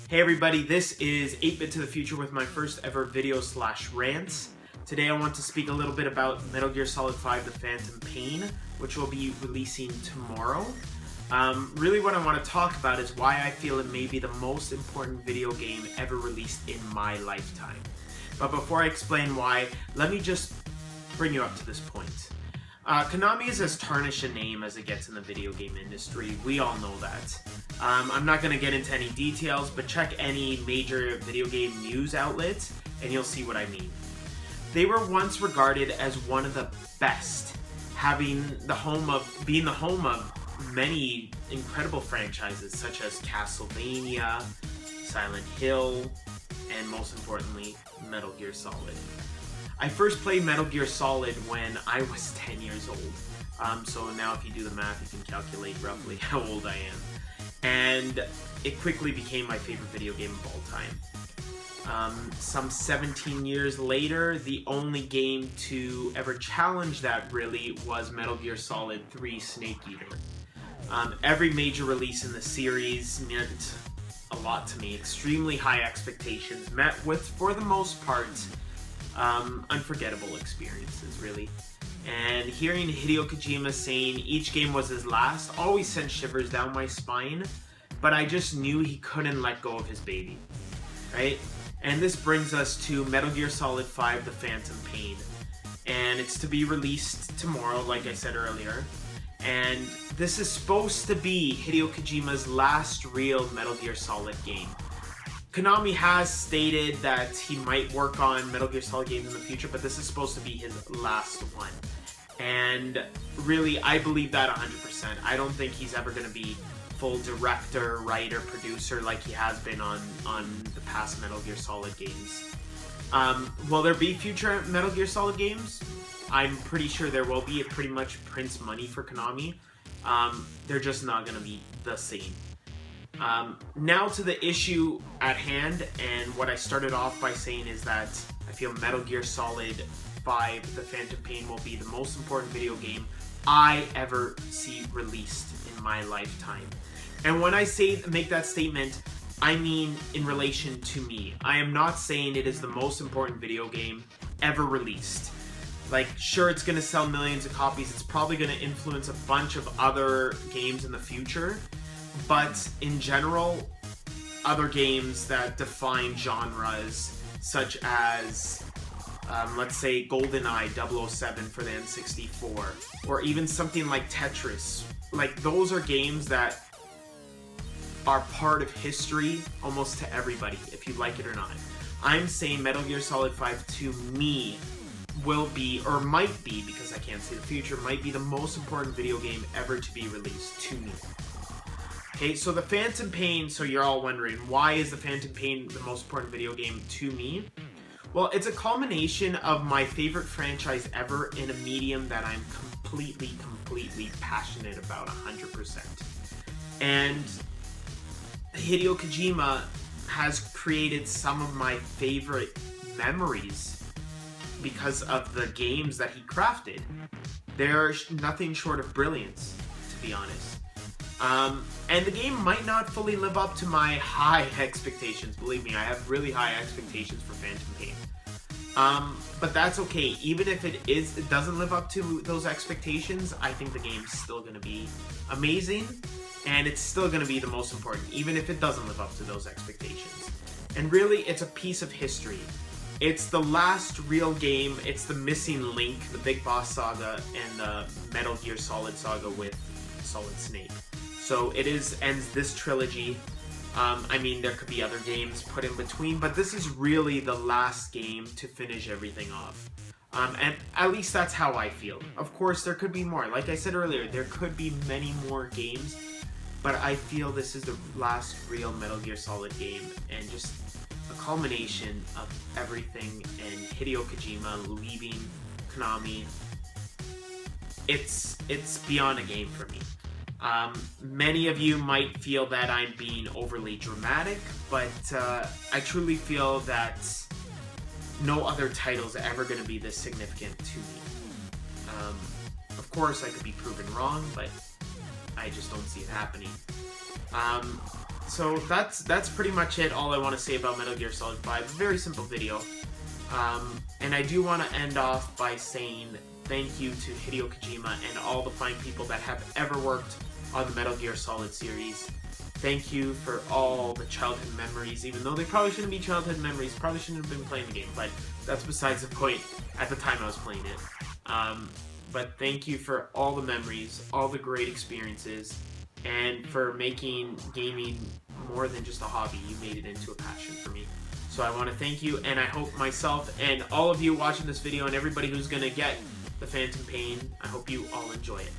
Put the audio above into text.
Hey everybody, this is 8-Bit to the Future with my first ever video / rant. Today I want to speak a little bit about Metal Gear Solid 5 The Phantom Pain, which will be releasing tomorrow. Really what I want to talk about is why I feel it may be the most important video game ever released in my lifetime. But before I explain why, let me just bring you up to this point. Konami is as tarnished a name as it gets in the video game industry. We all know that. I'm not going to get into any details, but check any major video game news outlet and you'll see what I mean. They were once regarded as one of the best, being the home of many incredible franchises such as Castlevania, Silent Hill, and most importantly, Metal Gear Solid. I first played Metal Gear Solid when I was 10 years old. So now if you do the math, you can calculate roughly how old I am. And it quickly became my favorite video game of all time. Some 17 years later, the only game to ever challenge that really was Metal Gear Solid 3 Snake Eater. Every major release in the series meant a lot to me. Extremely high expectations, met with, for the most part, unforgettable experiences, really. And hearing Hideo Kojima saying each game was his last always sent shivers down my spine, but I just knew he couldn't let go of his baby, right? And this brings us to Metal Gear Solid 5 The Phantom Pain. And it's to be released tomorrow, like I said earlier. And this is supposed to be Hideo Kojima's last real Metal Gear Solid game. Konami has stated that he might work on Metal Gear Solid games in the future, but this is supposed to be his last one. And really, I believe that 100%. I don't think he's ever going to be full director, writer, producer like he has been on the past Metal Gear Solid games. Will there be future Metal Gear Solid games? I'm pretty sure there will be. It pretty much prints money for Konami. They're just not going to be the same. Now to the issue at hand, and what I started off by saying is that I feel Metal Gear Solid 5 The Phantom Pain will be the most important video game I ever see released in my lifetime. And when I make that statement, I mean in relation to me. I am not saying it is the most important video game ever released. Like, sure, it's going to sell millions of copies. It's probably going to influence a bunch of other games in the future. But in general, other games that define genres, such as, let's say, GoldenEye 007 for the N64, or even something like Tetris, like, those are games that are part of history almost to everybody, if you like it or not. I'm saying Metal Gear Solid 5 to me will be, or might be, because I can't see the future, might be the most important video game ever to be released to me. Okay, so The Phantom Pain, so you're all wondering, why is The Phantom Pain the most important video game to me? Well, it's a culmination of my favorite franchise ever in a medium that I'm completely passionate about 100%. And Hideo Kojima has created some of my favorite memories because of the games that he crafted. They're nothing short of brilliance, to be honest. And the game might not fully live up to my high expectations. Believe me, I have really high expectations for Phantom Pain. But that's okay. Even if it doesn't live up to those expectations, I think the game's still going to be amazing, and it's still going to be the most important, even if it doesn't live up to those expectations. And really, it's a piece of history. It's the last real game. It's the missing link, the Big Boss saga, and the Metal Gear Solid saga with Solid Snake. So it ends this trilogy. I mean, there could be other games put in between, but this is really the last game to finish everything off. And at least that's how I feel. Of course, there could be more. Like I said earlier, there could be many more games, but I feel this is the last real Metal Gear Solid game, and just a culmination of everything, and Hideo Kojima leaving Konami. It's beyond a game for me. Many of you might feel that I'm being overly dramatic, but I truly feel that no other title is ever going to be this significant to me. Of course, I could be proven wrong, but I just don't see it happening. So that's pretty much it. All I want to say about Metal Gear Solid 5. Very simple video. And I do want to end off by saying thank you to Hideo Kojima and all the fine people that have ever worked on the Metal Gear Solid series. Thank you for all the childhood memories, even though they probably shouldn't be childhood memories, probably shouldn't have been playing the game, but that's besides the point at the time I was playing it. But thank you for all the memories, all the great experiences, and for making gaming more than just a hobby. You made it into a passion for me. So I want to thank you, and I hope myself and all of you watching this video and everybody who's going to get the Phantom Pain, I hope you all enjoy it.